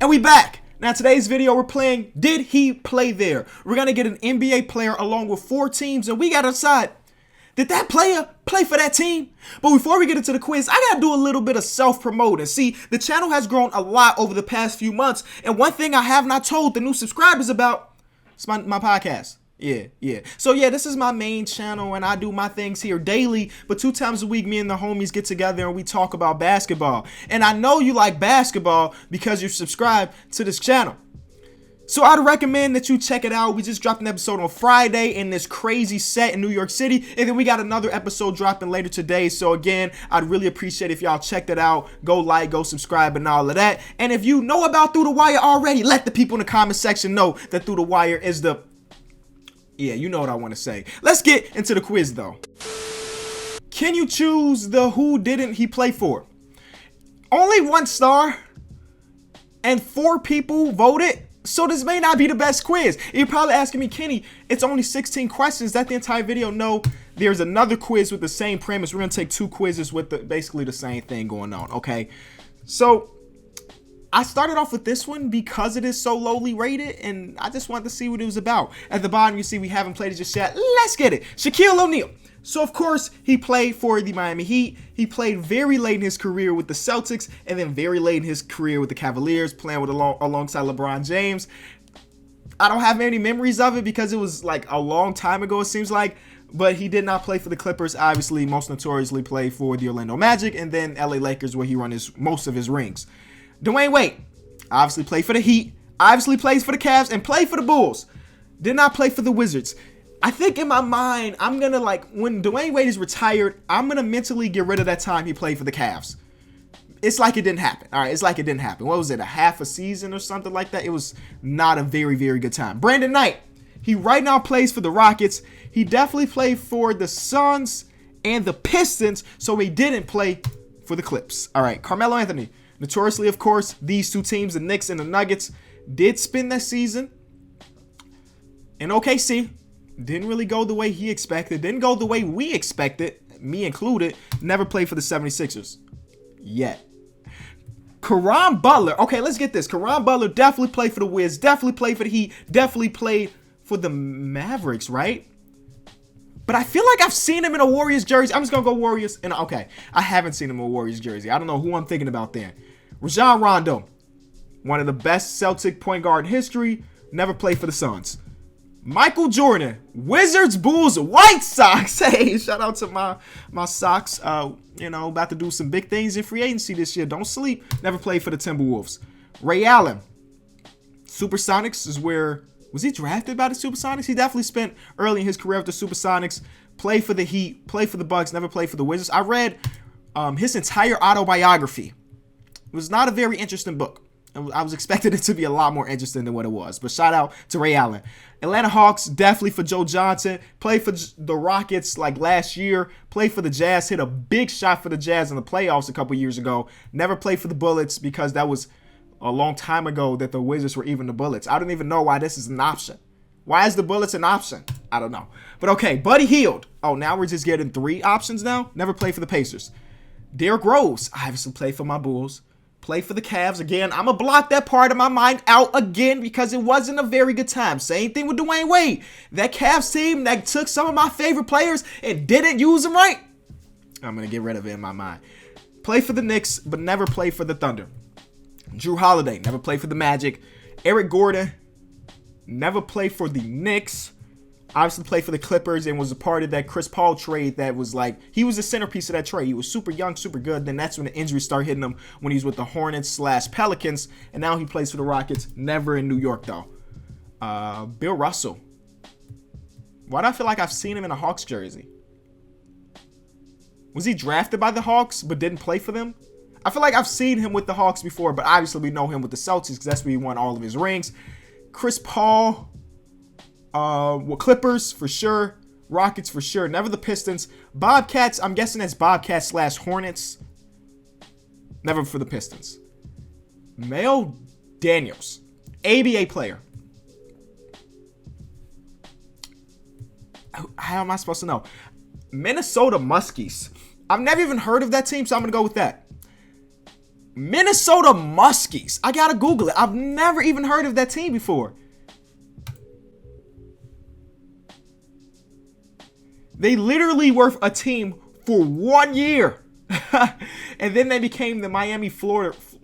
And we back. Now today's video we're playing Did He Play There? We're going to get an NBA player along with 4 teams and we got to decide, did that player play for that team? But before we get into the quiz, I got to do a little bit of self-promoting. See, the channel has grown a lot over the past few months, and one thing I have not told the new subscribers about is my podcast. Yeah. So yeah, this is my main channel and I do my things here daily, but 2 times a week me and the homies get together and we talk about basketball. And I know you like basketball because you're subscribed to this channel. So I'd recommend that you check it out. We just dropped an episode on Friday in this crazy set in New York City, and then we got another episode dropping later today. So again, I'd really appreciate if y'all checked it out. Go like, go subscribe, and all of that. And if you know about Through the Wire already, let the people in the comment section know that Through the Wire is the... Yeah, you know what I want to say. Let's get into the quiz, though. Can you choose the who didn't he play for? Only 1 star and 4 people voted, so this may not be the best quiz. You're probably asking me, Kenny, it's only 16 questions. Is that the entire video? No, there's another quiz with the same premise. We're going to take 2 quizzes with basically the same thing going on, okay? So I started off with this one because it is so lowly rated, and I just wanted to see what it was about. At the bottom, you see we haven't played it just yet. Let's get it. Shaquille O'Neal. So, of course, he played for the Miami Heat. He played very late in his career with the Celtics, and then very late in his career with the Cavaliers, playing with alongside LeBron James. I don't have any memories of it because it was like a long time ago, it seems like. But he did not play for the Clippers. Obviously, most notoriously played for the Orlando Magic, and then LA Lakers, where he won most of his rings. Dwayne Wade obviously played for the Heat, obviously plays for the Cavs, and played for the Bulls. Did not play for the Wizards. I think in my mind, I'm going to when Dwayne Wade is retired, I'm going to mentally get rid of that time he played for the Cavs. It's like it didn't happen. All right, it's like it didn't happen. What was it, a half a season or something like that? It was not a very, very good time. Brandon Knight, he right now plays for the Rockets. He definitely played for the Suns and the Pistons, so he didn't play for the Clips. All right, Carmelo Anthony. Notoriously, of course, these 2 teams, the Knicks and the Nuggets, did spend that season in OKC. Didn't really go the way he expected. Didn't go the way we expected, me included. Never played for the 76ers. Yet. Caron Butler. Okay, let's get this. Caron Butler definitely played for the Wiz. Definitely played for the Heat. Definitely played for the Mavericks, right? But I feel like I've seen him in a Warriors jersey. I'm just going to go Warriors. And okay, I haven't seen him in a Warriors jersey. I don't know who I'm thinking about then. Rajon Rondo, one of the best Celtic point guard in history, never played for the Suns. Michael Jordan, Wizards, Bulls, White Sox. Hey, shout out to my Sox. About to do some big things in free agency this year. Don't sleep. Never played for the Timberwolves. Ray Allen, Supersonics is where... Was he drafted by the Supersonics? He definitely spent early in his career with the Supersonics. Played for the Heat, played for the Bucks, never played for the Wizards. I read his entire autobiography. It was not a very interesting book. I was expecting it to be a lot more interesting than what it was. But shout out to Ray Allen. Atlanta Hawks, definitely for Joe Johnson. Played for the Rockets like last year. Played for the Jazz. Hit a big shot for the Jazz in the playoffs a couple years ago. Never played for the Bullets because that was a long time ago that the Wizards were even the Bullets. I don't even know why this is an option. Why is the Bullets an option? I don't know. But okay, Buddy Hield. Oh, now we're just getting 3 options now? Never played for the Pacers. Derrick Rose. Obviously played for my Bulls. Played for the Cavs. Again, I'm going to block that part of my mind out again because it wasn't a very good time. Same thing with Dwayne Wade. That Cavs team that took some of my favorite players and didn't use them right. I'm going to get rid of it in my mind. Played for the Knicks, but never played for the Thunder. Drew Holiday, never played for the Magic. Eric Gordon, never played for the Knicks. Obviously played for the Clippers and was a part of that Chris Paul trade that was like, he was the centerpiece of that trade. He was super young, super good. Then that's when the injuries started hitting him when he was with the Hornets/Pelicans. And now he plays for the Rockets. Never in New York, though. Bill Russell. Why do I feel like I've seen him in a Hawks jersey? Was he drafted by the Hawks but didn't play for them? I feel like I've seen him with the Hawks before, but obviously we know him with the Celtics because that's where he won all of his rings. Chris Paul, Clippers for sure. Rockets for sure. Never the Pistons. Bobcats, I'm guessing that's Bobcats/Hornets. Never for the Pistons. Mel Daniels, ABA player. How am I supposed to know? Minnesota Muskies. I've never even heard of that team, so I'm going to go with that. Minnesota Muskies. I gotta Google it. I've never even heard of that team before. They literally were a team for 1 year. And then they became the Miami, Floridians.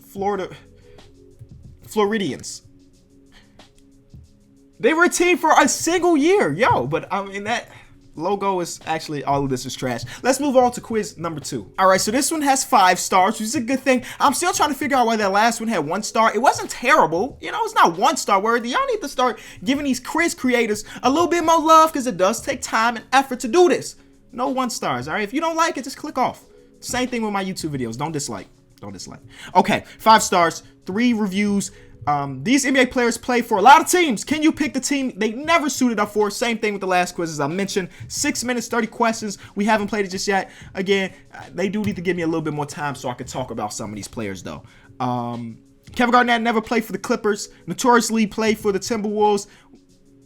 They were a team for a single year. Yo, but I mean, that logo is actually, all of this is trash. Let's move on to quiz number 2. All right, so this one has 5 stars, which is a good thing. I'm still trying to figure out why that last one had 1 star. It wasn't terrible. You know, it's not 1 star worthy. Y'all need to start giving these quiz creators a little bit more love, because it does take time and effort to do this. No 1 stars, all right? If you don't like it, just click off. Same thing with my YouTube videos. Don't dislike. Don't dislike. Okay, 5 stars, 3 reviews. These NBA players play for a lot of teams. Can you pick the team they never suited up for? Same thing with the last quiz, as I mentioned. 6 minutes, 30 questions. We haven't played it just yet. Again, they do need to give me a little bit more time so I can talk about some of these players, though. Kevin Garnett never played for the Clippers. Notoriously played for the Timberwolves.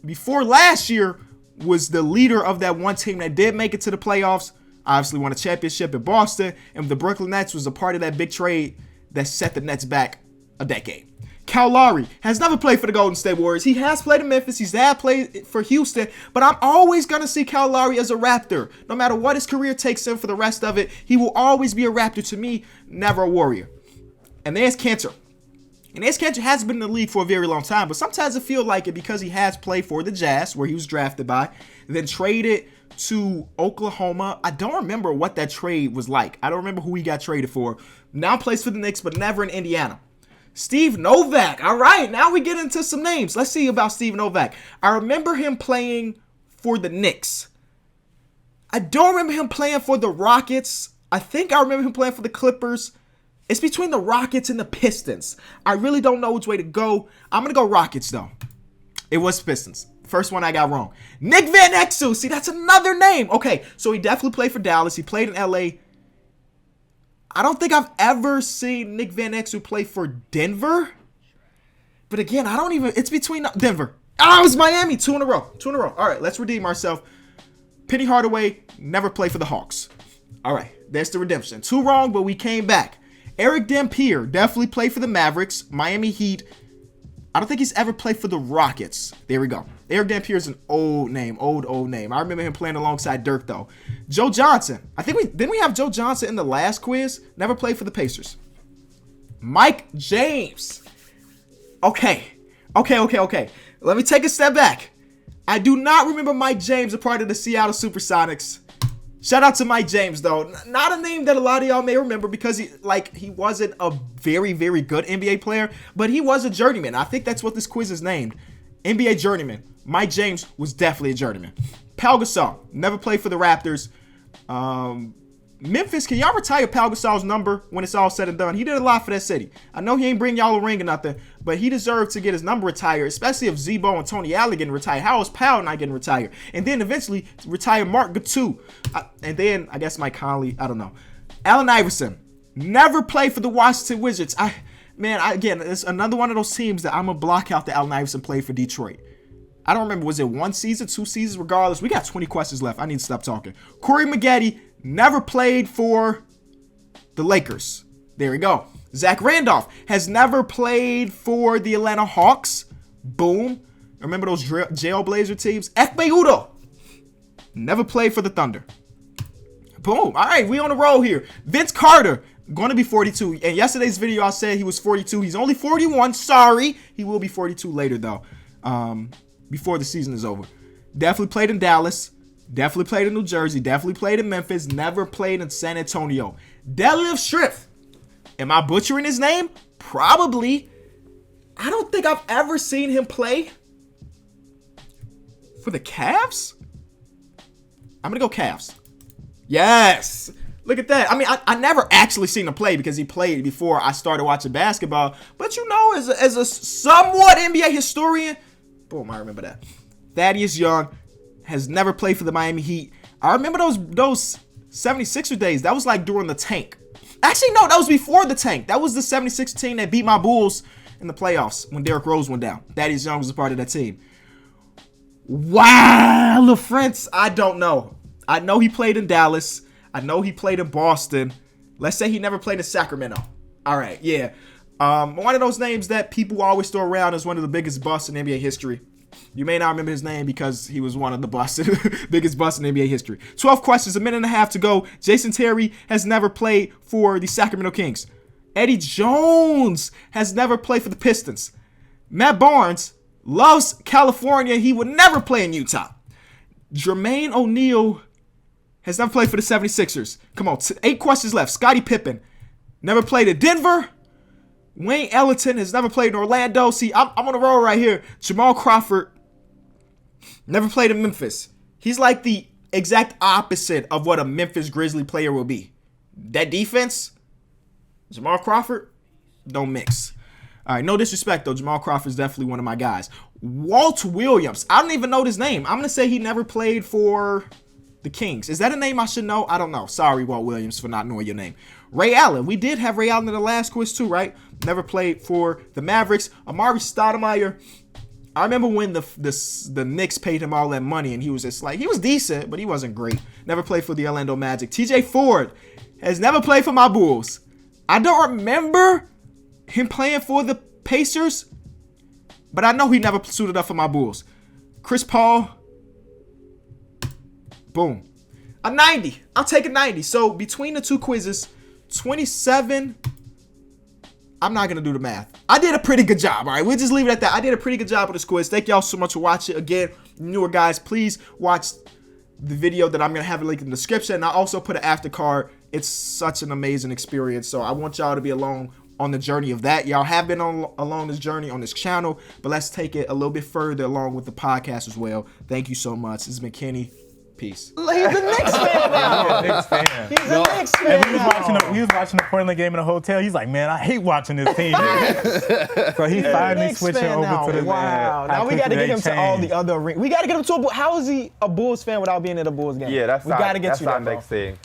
Before last year, was the leader of that one team that did make it to the playoffs. Obviously won a championship in Boston. And the Brooklyn Nets was a part of that big trade that set the Nets back a decade. Kyle Lowry has never played for the Golden State Warriors. He has played in Memphis. He's played for Houston. But I'm always going to see Kyle Lowry as a Raptor. No matter what his career takes him for the rest of it, he will always be a Raptor to me, never a Warrior. And there's Kanter. And Enes Kanter has been in the league for a very long time, but sometimes I feel like it because he has played for the Jazz, where he was drafted by, and then traded to Oklahoma. I don't remember what that trade was like. I don't remember who he got traded for. Now plays for the Knicks, but never in Indiana. Steve Novak. All right, now we get into some names. Let's see about Steve Novak. I remember him playing for the Knicks. I don't remember him playing for the Rockets. I think I remember him playing for the Clippers. It's between the Rockets and the Pistons. I really don't know which way to go. I'm going to go Rockets, though. It was Pistons. First one I got wrong. Nick Van Exel. See, that's another name. Okay, so he definitely played for Dallas. He played in LA. I don't think I've ever seen Nick Van Exel play for Denver. But again, I don't even... It's between Denver. Oh, it was Miami. 2 in a row. 2 in a row. All right, let's redeem ourselves. Penny Hardaway never played for the Hawks. All right, there's the redemption. 2 wrong, but we came back. Eric Dampier definitely played for the Mavericks, Miami Heat. I don't think he's ever played for the Rockets. There we go. Eric Dampier is an old name, old name. I remember him playing alongside Dirk, though. Joe Johnson. I think didn't we have Joe Johnson in the last quiz? Never played for the Pacers. Mike James. Okay. Let me take a step back. I do not remember Mike James a part of the Seattle Supersonics. Shout out to Mike James, though. Not a name that a lot of y'all may remember because he wasn't a very, very good NBA player, but he was a journeyman. I think that's what this quiz is named. NBA journeyman. Mike James was definitely a journeyman. Pau Gasol never played for the Raptors. Memphis, can y'all retire Pau Gasol's number when it's all said and done? He did a lot for that city. I know he ain't bring y'all a ring or nothing, but he deserved to get his number retired, especially if Zebo and Tony Allen getting retired. How is Pau not getting retired? And then eventually retire Mark Gasol. And then I guess Mike Conley. I don't know. Allen Iverson never played for the Washington Wizards. Again, it's another one of those teams that I'm gonna block out that Allen Iverson played for Detroit. I don't remember. Was it 1 season, 2 seasons? Regardless, we got 20 questions left. I need to stop talking. Corey Maggette never played for the Lakers. There we go. Zach Randolph has never played for the Atlanta Hawks. Boom. Remember those Jailblazer teams? Ekpe Udoh never played for the Thunder. Boom. All right, we on the roll here. Vince Carter, going to be 42. In yesterday's video, I said he was 42. He's only 41. Sorry. He will be 42 later, though, before the season is over. Definitely played in Dallas. Definitely played in New Jersey. Definitely played in Memphis. Never played in San Antonio. Detlef Schrempf. Am I butchering his name? Probably. I don't think I've ever seen him play for the Cavs. I'm going to go Cavs. Yes. Look at that. I mean, I never actually seen him play because he played before I started watching basketball. But you know, as a somewhat NBA historian, boom, I remember that. Thaddeus Young has never played for the Miami Heat. I remember those 76er days. That was like during the tank. Actually, no, that was before the tank. That was the 76 team that beat my Bulls in the playoffs when Derrick Rose went down. Thaddeus Young was a part of that team. Wow, LaFrance, I don't know. I know he played in Dallas. I know he played in Boston. Let's say he never played in Sacramento. All right, yeah. One of those names that people always throw around as one of the biggest busts in NBA history. You may not remember his name because he was one of the biggest busts in NBA history. 12 questions, a minute and a half to go. Jason Terry has never played for the Sacramento Kings. Eddie Jones has never played for the Pistons. Matt Barnes loves California. He would never play in Utah. Jermaine O'Neal has never played for the 76ers. Come on, 8 questions left. Scottie Pippen never played at Denver. Wayne Ellington has never played in Orlando. See, I'm on a roll right here. Jamal Crawford never played in Memphis. He's like the exact opposite of what a Memphis Grizzly player will be. That defense, Jamal Crawford, don't mix. All right, no disrespect, though. Jamal Crawford is definitely one of my guys. Walt Williams. I don't even know his name. I'm going to say he never played for the Kings. Is that a name I should know? I don't know. Sorry, Walt Williams, for not knowing your name. Ray Allen. We did have Ray Allen in the last quiz, too, right? Never played for the Mavericks. Amari Stoudemire. I remember when the Knicks paid him all that money, and he was just like, he was decent, but he wasn't great. Never played for the Orlando Magic. TJ Ford has never played for my Bulls. I don't remember him playing for the Pacers, but I know he never suited up for my Bulls. Chris Paul. Boom. A 90. I'll take a 90. So between the two quizzes, 27. I'm not going to do the math. I did a pretty good job, all right? We'll just leave it at that. I did a pretty good job with this quiz. Thank y'all so much for watching. Again, newer guys, please watch the video that I'm going to have a link in the description. And I also put an after card. It's such an amazing experience. So I want y'all to be along on the journey of that. Y'all have been along this journey on this channel, but let's take it a little bit further along with the podcast as well. Thank you so much. This has been Kenny. Peace. He's a Knicks fan now. Knicks fan. He's a Knicks fan And we was watching the Portland game in a hotel. He's like, man, I hate watching this team. So he finally switching over to the Wow. Now we got to get him to all the other rings. We got to get him to how is he a Bulls fan without being at a Bulls game? Yeah, that's we got to get that's you our there, next thing.